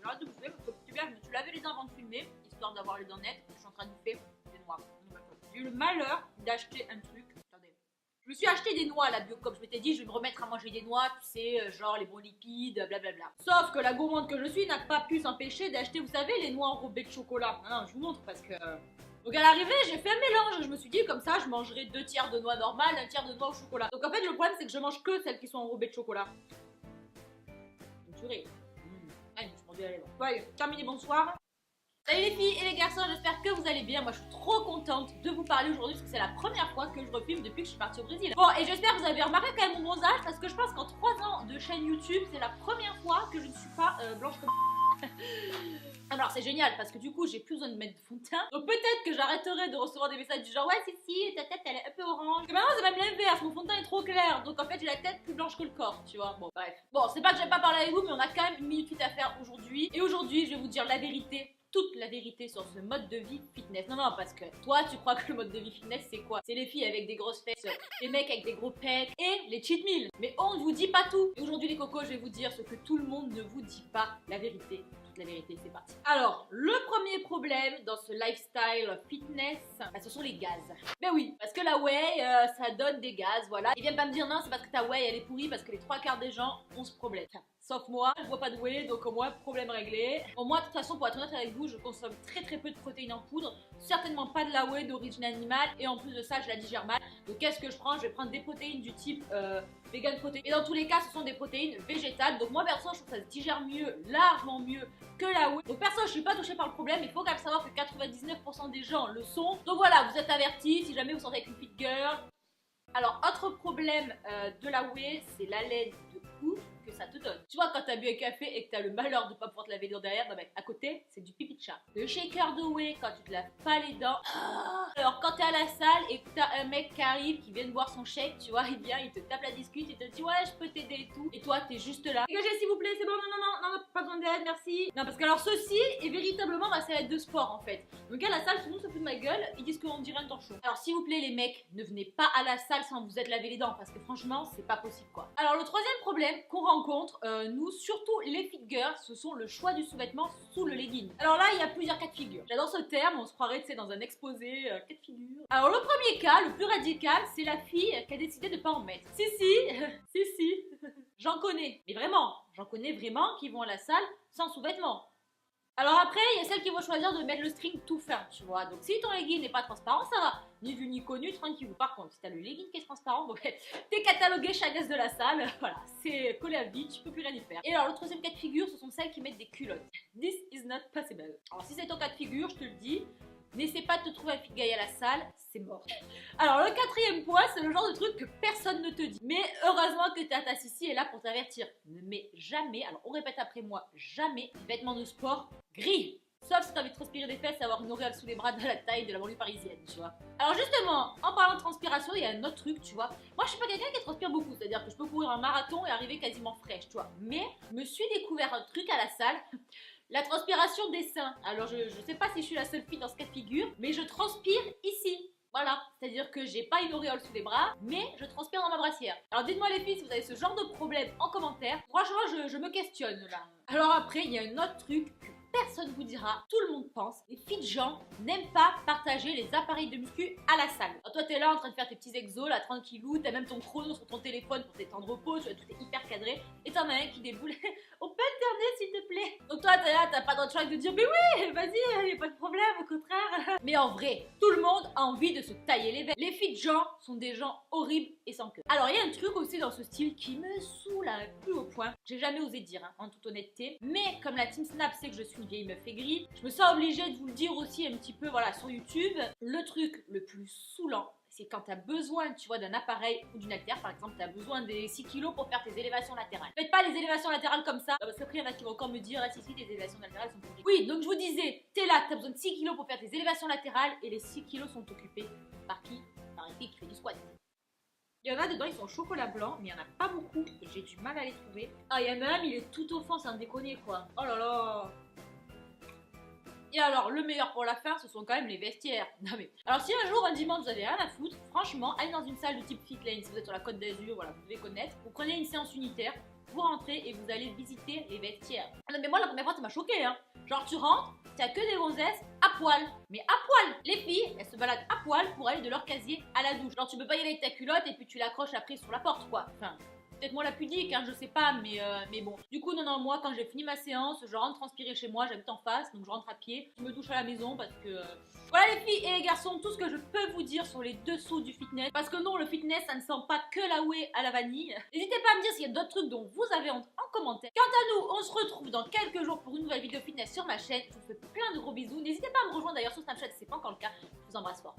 j'arrête de bouffer parce que tu viens, je me suis lavé les dents avant de filmer, histoire d'avoir les dents nettes. Je suis en train de bouffer des noix. J'ai eu le malheur d'acheter un truc. Attendez. Je me suis acheté des noix à la bio, comme je m'étais dit, je vais me remettre à manger des noix, tu sais, genre les bons lipides, blablabla. Sauf que la gourmande que je suis n'a pas pu s'empêcher d'acheter, vous savez, les noix enrobées de chocolat. Non, je vous montre parce que. Donc à l'arrivée, j'ai fait un mélange. Je me suis dit, comme ça, je mangerai 2 tiers de noix normales, 1 tiers de noix au chocolat. Donc en fait, le problème, c'est que je mange que celles qui sont enrobées de chocolat. Une purée. Ah, je me suis mordu la lèvre. Bon, allez, terminé, bonsoir. Salut les filles et les garçons, j'espère que vous allez bien. Moi je suis trop contente de vous parler aujourd'hui parce que c'est la première fois que je refilme depuis que je suis partie au Brésil. Bon, et j'espère que vous avez remarqué quand même mon bronzage parce que je pense qu'en 3 ans de chaîne YouTube, c'est la première fois que je ne suis pas blanche comme alors c'est génial parce que du coup j'ai plus besoin de mettre de fond de teint. Donc peut-être que j'arrêterai de recevoir des messages du genre ouais si, ta tête elle est un peu orange. Parce que maintenant c'est même l'inverse, mon fond de teint est trop clair. Donc en fait j'ai la tête plus blanche que le corps, tu vois. Bon bref. Bon, c'est pas que j'aime pas parler avec vous, mais on a quand même une minute à faire aujourd'hui. Et aujourd'hui je vais vous dire la vérité. Toute la vérité sur ce mode de vie fitness. Non, parce que toi, tu crois que le mode de vie fitness, c'est quoi? C'est les filles avec des grosses fesses, les mecs avec des gros pecs et les cheat meals. Mais on ne vous dit pas tout. Et aujourd'hui, les cocos, je vais vous dire ce que tout le monde ne vous dit pas. La vérité. Toute la vérité, c'est parti. Alors, le premier problème dans ce lifestyle fitness, bah, ce sont les gaz. Ben oui, parce que la whey, ça donne des gaz, voilà. Ils viennent pas me dire non, c'est parce que ta whey, elle est pourrie, parce que les 3/4 des gens ont ce problème. Sauf moi, je bois pas de whey, donc au moins problème réglé. Bon, moi, de toute façon, pour être honnête avec vous, je consomme très peu de protéines en poudre, certainement pas de la whey d'origine animale, et en plus de ça, je la digère mal. Donc qu'est-ce que je prends? Je vais prendre des protéines du type vegan protéines. Et dans tous les cas, ce sont des protéines végétales. Donc moi, perso, je trouve que ça se digère mieux, largement mieux que la whey. Donc perso, je suis pas touchée par le problème. Il faut quand même savoir que 99% des gens le sont. Donc voilà, vous êtes avertis si jamais vous sentez avec une fit girl. Alors, autre problème de la whey, c'est la laine de ouf que ça te donne. Tu vois, quand t'as bu un café et que t'as le malheur de pas pouvoir te laver les dents derrière, bah, à côté, c'est du pipi de chat. Le shaker de whey, quand tu te laves pas les dents. Alors, quand t'es à la salle et que t'as un mec qui arrive, qui vient de boire son shake, tu vois, il vient, il te tape la discute, il te dit ouais, je peux t'aider et tout. Et toi, t'es juste là. Dégagez s'il vous plaît, c'est bon, non, pas besoin d'aide, merci. Non, parce que alors, ceci est véritablement ma salle de sport en fait. Donc, à la salle, tout le monde se fout de ma gueule, ils disent qu'on dirait un torchon. Alors, s'il vous plaît, les mecs, ne venez pas à la salle sans vous être lavé les dents parce que franchement, c'est pas possible quoi. Alors, le troisième problème qu'on rencontre, nous, surtout les fit girls, ce sont le choix du sous-vêtement sous le legging. Alors là, il y a plusieurs cas de figure. J'adore ce terme, on se croirait, tu sais, dans un exposé, cas de figure. Alors le premier cas, le plus radical, c'est la fille qui a décidé de pas en mettre. Si, j'en connais. Mais vraiment, j'en connais vraiment qui vont à la salle sans sous-vêtements. Alors après, il y a celles qui vont choisir de mettre le string tout fin, tu vois. Donc si ton legging n'est pas transparent, ça va. Ni vu ni connu, tranquille. Par contre, si t'as le legging qui est transparent, bon, t'es catalogué chagasse de la salle. Voilà, c'est collé à vie, tu peux plus rien y faire. Et alors le troisième cas de figure, ce sont celles qui mettent des culottes. This is not possible. Alors si c'est ton cas de figure, je te le dis, n'essaie pas de te trouver un fit guy à la salle, c'est mort. Alors le quatrième point, c'est le genre de truc que personne ne te dit. Mais heureusement que ta Sissi est là pour t'avertir. Ne mets jamais, alors on répète après moi, jamais vêtements de sport gris. Sauf si t'as envie de transpirer des fesses et avoir une auréole sous les bras de la taille de la banlieue parisienne, tu vois. Alors justement, en parlant de transpiration, il y a un autre truc, tu vois. Moi, je suis pas quelqu'un qui transpire beaucoup, c'est-à-dire que je peux courir un marathon et arriver quasiment fraîche, tu vois. Mais, je me suis découvert un truc à la salle. La transpiration des seins. Alors, je sais pas si je suis la seule fille dans ce cas de figure, mais je transpire ici. Voilà, c'est-à-dire que j'ai pas une auréole sous les bras, mais je transpire dans ma brassière. Alors dites-moi les filles si vous avez ce genre de problème en commentaire. Franchement, je me questionne là. Alors après, il y a un autre truc que personne vous dira, tout le monde pense, les filles de gens n'aiment pas partager les appareils de muscu à la salle. Alors toi t'es là en train de faire tes petits exos là tranquillou, t'as même ton chrono sur ton téléphone pour tes temps de repos, tu vois, tout est hyper cadré, et t'en as un qui déboule, on peut alterner s'il te plaît. Donc toi t'es là, t'as pas d'autre choix que de dire mais oui, vas-y, y a pas de problème, au contraire. Mais en vrai, tout le monde a envie de se tailler les veines. Les filles de gens sont des gens horribles et sans queue. Alors il y a un truc aussi dans ce style qui me saoule à un plus haut point, j'ai jamais osé dire hein, en toute honnêteté, mais comme la Team Snap sait que je suis une vieille meuf aigrie, je me sens obligée de vous le dire aussi un petit peu voilà sur YouTube. Le truc le plus saoulant, c'est quand tu as besoin, tu vois, d'un appareil ou d'une haltère, par exemple, tu as besoin des 6 kilos pour faire tes élévations latérales. Faites pas les élévations latérales comme ça, parce qu'après il y en a qui vont encore me dire ah si tes élévations latérales sont compliquées. Oui, donc je vous disais, t'es là, t'as besoin de 6 kilos pour faire tes élévations latérales et les 6 kilos sont occupés par qui? Par une fille qui fait du squat. Il y en a dedans, ils sont au chocolat blanc, mais il n'y en a pas beaucoup et j'ai du mal à les trouver. Ah, il y en a un, il est tout au fond, sans déconner quoi. Oh là là. Et alors, le meilleur pour la fin, ce sont quand même les vestiaires. Non mais, alors si un jour, un dimanche, vous avez rien à foutre, franchement, allez dans une salle de type Fit Lane, si vous êtes sur la Côte d'Azur, voilà, vous devez connaître. Vous prenez une séance unitaire, vous rentrez et vous allez visiter les vestiaires. Ah non mais moi la première fois ça m'a choqué hein. Genre tu rentres, t'as que des gonzesses à poil. Mais à poil. Les filles, elles se baladent à poil pour aller de leur casier à la douche. Genre tu peux pas y aller avec ta culotte et puis tu l'accroches après sur la porte quoi. Enfin, peut-être moi la pudique, hein, je sais pas, mais bon. Du coup, non, moi, quand j'ai fini ma séance, je rentre transpirer chez moi, j'habite en face, donc je rentre à pied. Je me douche à la maison parce que... Voilà les filles et les garçons, tout ce que je peux vous dire sur les dessous du fitness. Parce que non, le fitness, ça ne sent pas que la whey à la vanille. N'hésitez pas à me dire s'il y a d'autres trucs dont vous avez honte en commentaire. Quant à nous, on se retrouve dans quelques jours pour une nouvelle vidéo fitness sur ma chaîne. Je vous fais plein de gros bisous. N'hésitez pas à me rejoindre d'ailleurs sur Snapchat si c'est pas encore le cas. Je vous embrasse fort.